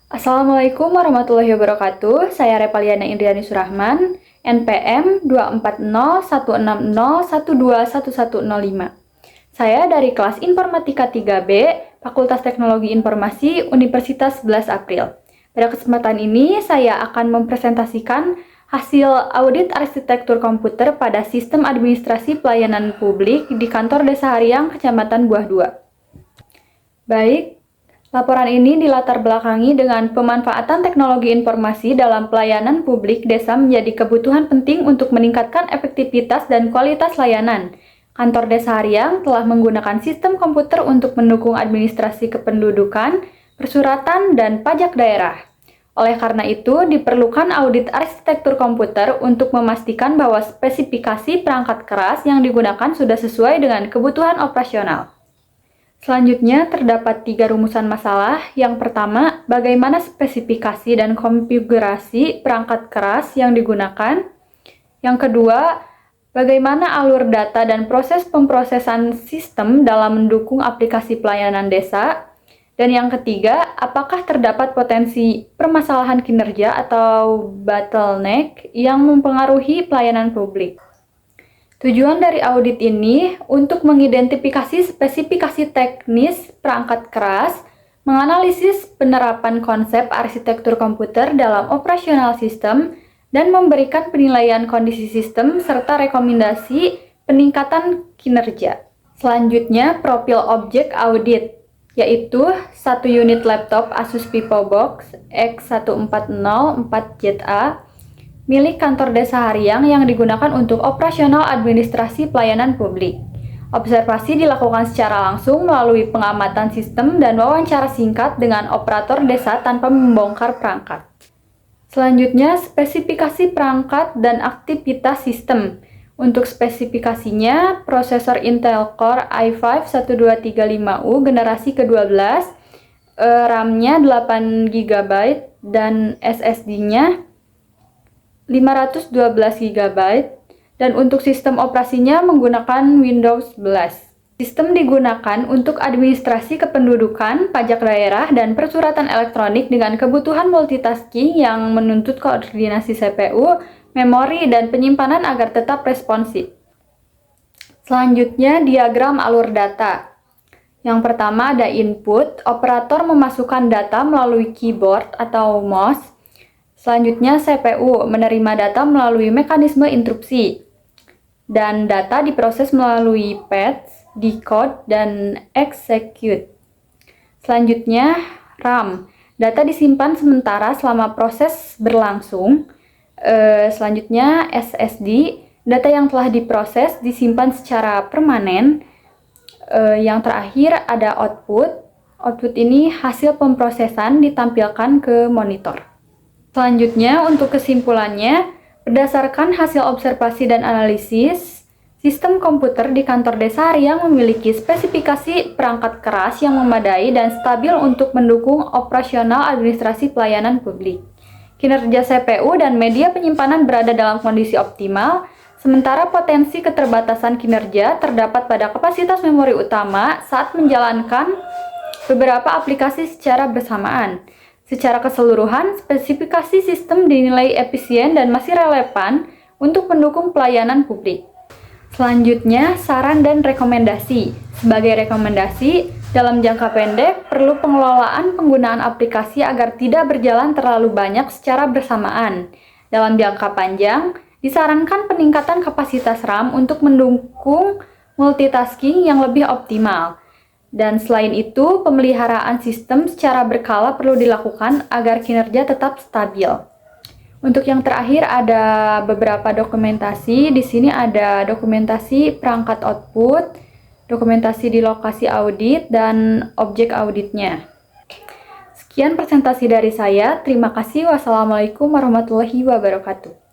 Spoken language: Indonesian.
Assalamualaikum warahmatullahi wabarakatuh. Saya Repaliana Indriani Surahman, NPM 2401601211105. Saya dari kelas Informatika 3B, Fakultas Teknologi Informasi, Universitas 11 April. Pada kesempatan ini, saya akan mempresentasikan hasil audit arsitektur komputer pada sistem administrasi pelayanan publik di kantor Desa Hariang, Kecamatan Buah 2. Baik, laporan ini dilatar belakangi dengan pemanfaatan teknologi informasi dalam pelayanan publik desa menjadi kebutuhan penting untuk meningkatkan efektivitas dan kualitas layanan. Kantor Desa Hariang telah menggunakan sistem komputer untuk mendukung administrasi kependudukan, persuratan, dan pajak daerah. Oleh karena itu, diperlukan audit arsitektur komputer untuk memastikan bahwa spesifikasi perangkat keras yang digunakan sudah sesuai dengan kebutuhan operasional. Selanjutnya, terdapat 3 rumusan masalah. Yang pertama, bagaimana spesifikasi dan konfigurasi perangkat keras yang digunakan. Yang kedua, bagaimana alur data dan proses pemrosesan sistem dalam mendukung aplikasi pelayanan desa. Dan yang ketiga, apakah terdapat potensi permasalahan kinerja atau bottleneck yang mempengaruhi pelayanan publik. Tujuan dari audit ini untuk mengidentifikasi spesifikasi teknis perangkat keras, menganalisis penerapan konsep arsitektur komputer dalam operasional sistem, dan memberikan penilaian kondisi sistem serta rekomendasi peningkatan kinerja. Selanjutnya, profil objek audit, yaitu 1 unit laptop Asus VivoBox X1404ZA milik kantor Desa Hariang yang digunakan untuk operasional administrasi pelayanan publik. Observasi dilakukan secara langsung melalui pengamatan sistem dan wawancara singkat dengan operator desa tanpa membongkar perangkat. Selanjutnya, spesifikasi perangkat dan aktivitas sistem. Untuk spesifikasinya, prosesor Intel Core i5-1235U generasi ke-12, RAM-nya 8GB dan SSD-nya 512 GB, dan untuk sistem operasinya menggunakan Windows 11. Sistem digunakan untuk administrasi kependudukan, pajak daerah, dan persuratan elektronik dengan kebutuhan multitasking yang menuntut koordinasi CPU, memori, dan penyimpanan agar tetap responsif. Selanjutnya, diagram alur data. Yang pertama ada input, operator memasukkan data melalui keyboard atau mouse. Selanjutnya, CPU menerima data melalui mekanisme interupsi, dan data diproses melalui fetch, decode, dan execute. Selanjutnya, RAM. Data disimpan sementara selama proses berlangsung. Selanjutnya, SSD. Data yang telah diproses disimpan secara permanen. Yang terakhir ada output. Output ini hasil pemrosesan ditampilkan ke monitor. Selanjutnya, untuk kesimpulannya, berdasarkan hasil observasi dan analisis, sistem komputer di kantor Desa Hariang memiliki spesifikasi perangkat keras yang memadai dan stabil untuk mendukung operasional administrasi pelayanan publik. Kinerja CPU dan media penyimpanan berada dalam kondisi optimal, sementara potensi keterbatasan kinerja terdapat pada kapasitas memori utama saat menjalankan beberapa aplikasi secara bersamaan. Secara keseluruhan, spesifikasi sistem dinilai efisien dan masih relevan untuk mendukung pelayanan publik. Selanjutnya, saran dan rekomendasi. Sebagai rekomendasi, dalam jangka pendek, perlu pengelolaan penggunaan aplikasi agar tidak berjalan terlalu banyak secara bersamaan. Dalam jangka panjang, disarankan peningkatan kapasitas RAM untuk mendukung multitasking yang lebih optimal. Dan selain itu, pemeliharaan sistem secara berkala perlu dilakukan agar kinerja tetap stabil. Untuk yang terakhir ada beberapa dokumentasi. Di sini ada dokumentasi perangkat output, dokumentasi di lokasi audit, dan objek auditnya. Sekian presentasi dari saya. Terima kasih. Wassalamualaikum warahmatullahi wabarakatuh.